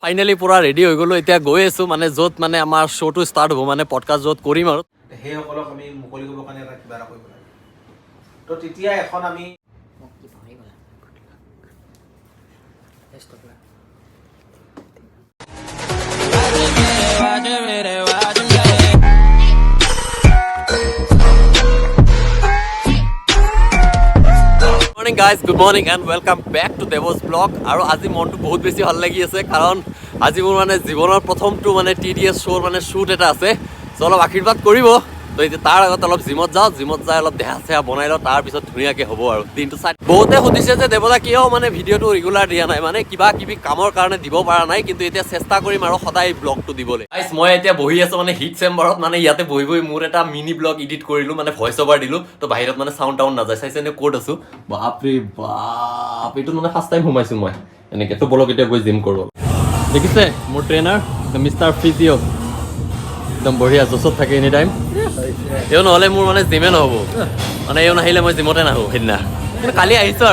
finally পুৰা ready হৈ গ'লো এতিয়া গৈ আছো মানে য'ত মানে আমাৰ শ্ব'টো ষ্টাৰ্ট হ'ব মানে পডকাষ্ট য'ত কৰিম আৰু সেইসকলক আমি মুকলি কৰিবৰ কাৰণে এটা কিবা এটা কৰিব লাগে তো তেতিয়া এখন আমি morning guys good morning and welcome back to Dev's blog আৰু আজি মনটো বহুত বেছি ভাল লাগি আছে কাৰণ আজি মোৰ মানে জীৱনৰ প্ৰথমটো মানে TDS শ্ব'ৰ মানে শ্বুট এটা আছে চ' অলপ আশীৰ্বাদ কৰিব তো এতিয়া তাৰ আগত অলপ জিমত যাওঁ জিমত যাই অলপ দেহা চেহা বনাই লওঁ তাৰপিছত ধুনীয়াকৈ হ'ব আৰু দিনটো চাই বহুতে সুধিছে যে দেৱদা কিয় মানে ভিডিঅ'টো ৰেগুলাৰ দিয়া নাই মানে কিবা কিবি কামৰ কাৰণে দিব পৰা নাই কিন্তু এতিয়া চেষ্টা কৰিম আৰু সদায় ব্লগটো দিবলৈ গাইজ মই এতিয়া বহি আছোঁ মানে হিট চেম্বাৰত মানে ইয়াতে বহি বহি মোৰ এটা মিনি ব্লগ এডিট কৰিলোঁ মানে ভইচ অভাৰ দিলোঁ তো বাহিৰত মানে চাউণ্ড টাউন নাযায় চাইছে নে ক'ত আছোঁ বাপৰে বাপ এইটো মানে ফাৰ্ষ্ট টাইম সোমাইছোঁ মই এনেকৈ তো বলক এতিয়া গৈ জিম কৰোঁ দেখিছে মোৰ ট্ৰেইনাৰ মিষ্টাৰ ফিজিঅ' একদম বঢ়িয়া জছত থাকে এনি টাইম এও নহ'লে মোৰ মানে জিমে নহ'ব মানে এও নাহিলে মই জিমতে নাহোঁ সেইদিনা কিন্তু কালি আহিছোঁ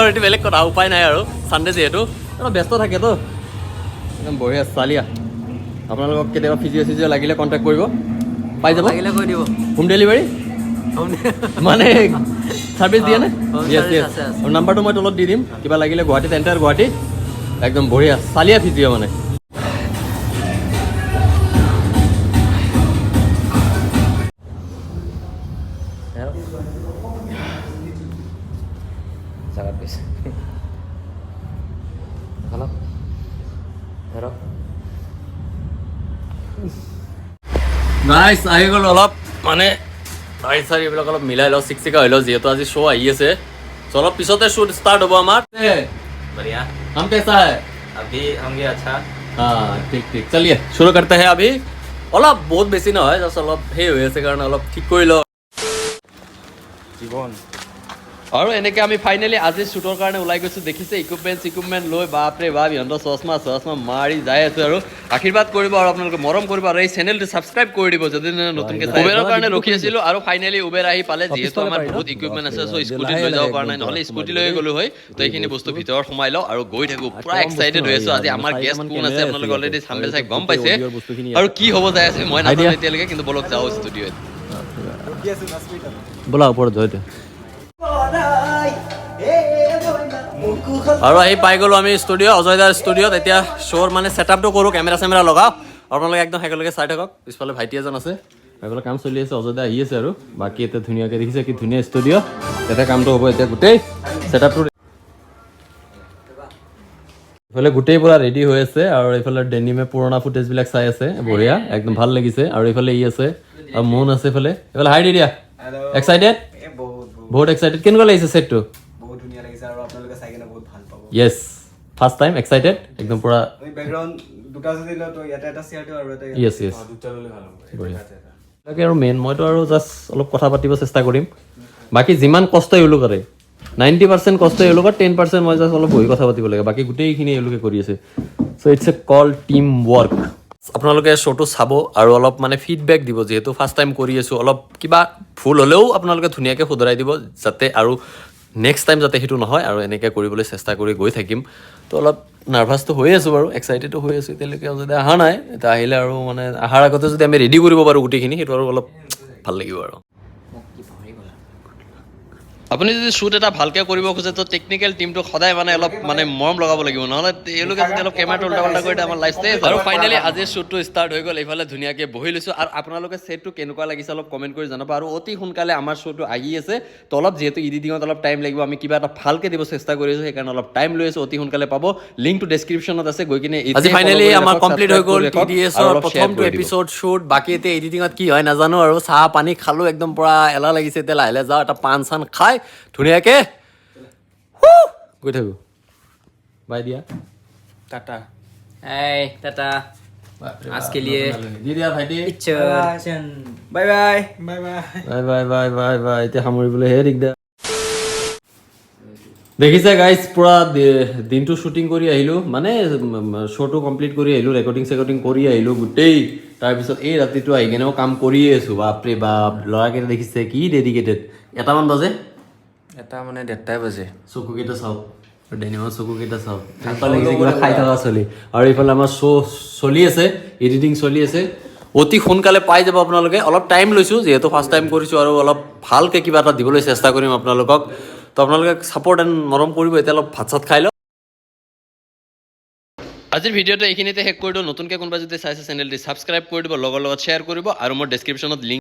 আৰু এইটো বেলেগ কথা উপায় নাই আৰু ছানডে যিহেতু অলপ ব্যস্ত থাকেতো একদম বঢ়িয়া চালিয়া আপোনালোকক কেতিয়াবা ফিজিঅ' লাগিলে কণ্টেক্ট কৰিব পাই যাব লাগিলে কৈ দিব হোম ডেলিভাৰী মানে ছাৰ্ভিচ দিয়ে নে য়েছ য়েছ আৰু নাম্বাৰটো মই তলত দি দিম কিবা লাগিলে গুৱাহাটীত এণ্টাৰ গুৱাহাটী একদম বঢ়িয়া চালিয়া ফিজিঅ' মানে নাইচ আহি গ'ল অলপ মানে দাঢ়ি চাৰি এইবিলাক অলপ মিলাই লওঁ চিকচিকা হৈ লওঁ যিহেতু আজি শ্ব' আহি আছে চ' অলপ পিছতে শ্বুট ষ্টাৰ্ট হ'ব আমাৰ बढ़िया हम कैसा है अभी होंगे अच्छा हाँ ठीक ठीक चलिए शुरू करते हैं अभी অলপ বহুত বেছি নহয় জাষ্ট অলপ সেই হৈ আছে কাৰণে অলপ ঠিক কৰি লওঁ जीवन আৰু এনেকৈ আমি ফাইনেলি আজি শ্বুটৰ কাৰণে ওলাই গৈছোঁ দেখিছে ইকুইপমেণ্ট লৈ বাপৰে বাপ ইহঁতৰ চশমা মাৰি যাই আছোঁ আৰু আশীৰ্বাদ কৰিব আৰু আপোনালোকে মৰম কৰিব আৰু এই চেনেলটো ছাবস্ক্ৰাইব কৰি দিব যদি নতুনকৈ উবেৰৰ কাৰণে ৰখি আছিলোঁ আৰু ফাইনেলি উবেৰ আহি পালে যিহেতু আমাৰ বহুত ইকুইপমেণ্ট আছে চ' স্কুটি লৈ যাব পৰা নাই নহ'লে স্কুটি লৈ গ'লো হয় তো এইখিনি বস্তু ভিতৰত সোমাই লওঁ আৰু গৈ থাকোঁ পূৰা এক্সাইটেড হৈ আছোঁ আজি আমাৰ গেষ্ট কোন আছে আপোনালোকে অলৰেডি চাম্বেল চাই গম পাইছে আৰু কি হ'ব যাই আছে মই নাজানো এতিয়ালৈকে কিন্তু বলক যাওঁ ষ্টুডিঅ'ত ব'লা ওপৰত যাওঁ এতিয়া আৰু আহি পাই গ'লোঁ আমি ষ্টুডিঅ' অজয়দাৰ ষ্টুডিঅ'ত এতিয়া শ্ব'ৰ মানে ছেটআপটো কৰোঁ কেমেৰা লগাওঁ আপোনালোকে একদম একেলগে চাই থাকক পিছফালে ভাইটি এজন আছে এইফালে কাম চলি আছে অজয়দা আহি আছে আৰু বাকী এতিয়া ধুনীয়াকৈ দেখিছে কি ধুনীয়া ষ্টুডিঅ' ইয়াতে কামটো হ'ব এতিয়া গোটেই ছেটআপটো এইফালে গোটেই পূৰা ৰেডি হৈ আছে আৰু এইফালে ডেনিমে পুৰণা ফুটেজবিলাক চাই আছে বঢ়িয়া একদম ভাল লাগিছে আৰু এইফালে ই আছে আৰু মন আছে এইফালে হাই দি দিয়া এক্সাইটেড বহুত এক্সাইটেড কেনেকুৱা লাগিছে ছেটটো বহুত ধুনীয়া লাগিছে আৰু আপোনালোকে চাই কিনে বহুত ভাল পাব য়েছ ফাৰ্ষ্ট টাইম এক্সাইটেড একদম পুৰা বেকগ্ৰাউণ্ড দুটা যদি লওঁ তো ইয়াতে এটা চেয়াৰ দিওঁ আৰু এটা য়েছ দুটা ল'লে ভাল হ'ব বঢ়িয়া তাকে আৰু মেইন মইতো আৰু জাষ্ট অলপ কথা পাতিব চেষ্টা কৰিম বাকী যিমান কষ্ট এওঁলোক কৰে 90% কষ্ট এওঁলোকৰ 10% মই জাষ্ট অলপ বহি কথা পাতিব লাগে বাকী গোটেইখিনি এওঁলোকে কৰি আছে so' it's a call team work আপোনালোকে শ্ব'টো চাব আৰু অলপ মানে ফিডবেক দিব যিহেতু ফাৰ্ষ্ট টাইম কৰি আছোঁ অলপ কিবা ভুল হ'লেও আপোনালোকে ধুনীয়াকৈ শুধৰাই দিব যাতে আৰু নেক্সট টাইম যাতে সেইটো নহয় আৰু এনেকৈ কৰিবলৈ চেষ্টা কৰি গৈ থাকিম তো অলপ নাৰ্ভাছটো হৈ আছোঁ বাৰু এক্সাইটেডো হৈ আছোঁ এতিয়ালৈকে যদি অহা নাই এতিয়া আহিলে আৰু মানে অহাৰ আগতে যদি আমি ৰেডি কৰিব পাৰোঁ গোটেইখিনি সেইটো আৰু অলপ ভাল লাগিব আৰু আপুনি যদি শ্বুট এটা ভালকৈ কৰিব খোজে তো টেকনিকেল টিমটো সদায় মানে অলপ মানে মৰম লগাব লাগিব নহ'লে তেওঁলোকে যদি অলপ কেমেৰাটো উল্টা পাল্টা কৰি আমাৰ লাইফ ষ্টেজ আৰু ফাইনেলি আজিৰ শ্বুটটো ষ্টাৰ্ট হৈ গ'ল এইফালে ধুনীয়াকৈ বহি লৈছোঁ আৰু আপোনালোকে ছেটটো কেনেকুৱা লাগিছে অলপ কমেণ্ট কৰি জনাব আৰু অতি সোনকালে আমাৰ শ্ব'টো আহি আছে তো অলপ যিহেতু এডিটিঙত অলপ টাইম লাগিব আমি কিবা এটা ভালকৈ দিব চেষ্টা কৰিছোঁ সেইকাৰণে অলপ টাইম লৈ আছোঁ অতি সোনকালে পাব লিংকটো ডেছক্ৰিপশ্যনত আছে গৈ কিনে আজি ফাইনেলি আমাৰ কমপ্লিট হৈ গ'ল TDSৰ প্ৰথমটো এপিছ'ড শ্বুট বাকী এতিয়া এডিটিঙত কি হয় নাজানো আৰু চাহ পানী খালোঁ একদম পূৰা এলাহ লাগিছে এতিয়া লাহে লাহে যাওঁ এটা পাণ চান খাই ধুনীয়াকৈ গৈ থাকোঁ বাই দিয়া टाटा टाटा आज के लिए দি দিয়া ভাইটি bye bye bye bye bye bye bye bye bye এতিয়া সামৰিবলৈ হে দিগদাৰ দেখিছে গাইজ পুৰা দিনটো শ্বুটিং কৰি আহিলোঁ মানে শ্ব'টো কমপ্লিট কৰি আহিলোঁ ৰেকৰ্ডিং কৰি আহিলোঁ গোটেই তাৰপিছত এই ৰাতিটো আহি কেনেও কাম কৰিয়ে আছোঁ বাপৰে বাপ ল'ৰাকেইটা দেখিছে কি ডেডিকেটেড এটামান বাজে এটা মানে 1:30 বাজে চকুকেইটা চাওক ডেনিমৰ চকু কেইটা চাওক এনেকুৱা লাগিছে কিবা খাই থকা চলি আৰু এইফালে আমাৰ শ্ব' চলি আছে এডিটিং চলি আছে অতি সোনকালে পাই যাব আপোনালোকে অলপ টাইম লৈছোঁ যিহেতু ফাৰ্ষ্ট টাইম কৰিছোঁ আৰু অলপ ভালকৈ কিবা এটা দিবলৈ চেষ্টা কৰিম আপোনালোকক তো আপোনালোকে ছাপৰ্ট এণ্ড মৰম কৰিব এতিয়া অলপ ভাত চাত খাই লওক আজিৰ ভিডিঅ'টো এইখিনিতে শেষ কৰি দিওঁ নতুনকৈ কোনোবা যদি চাইছে চেনেলটি ছাবস্ক্ৰাইব কৰি দিব লগৰ লগত শ্বেয়াৰ কৰিব আৰু মোৰ ডেছক্ৰিপশ্যনত লিংক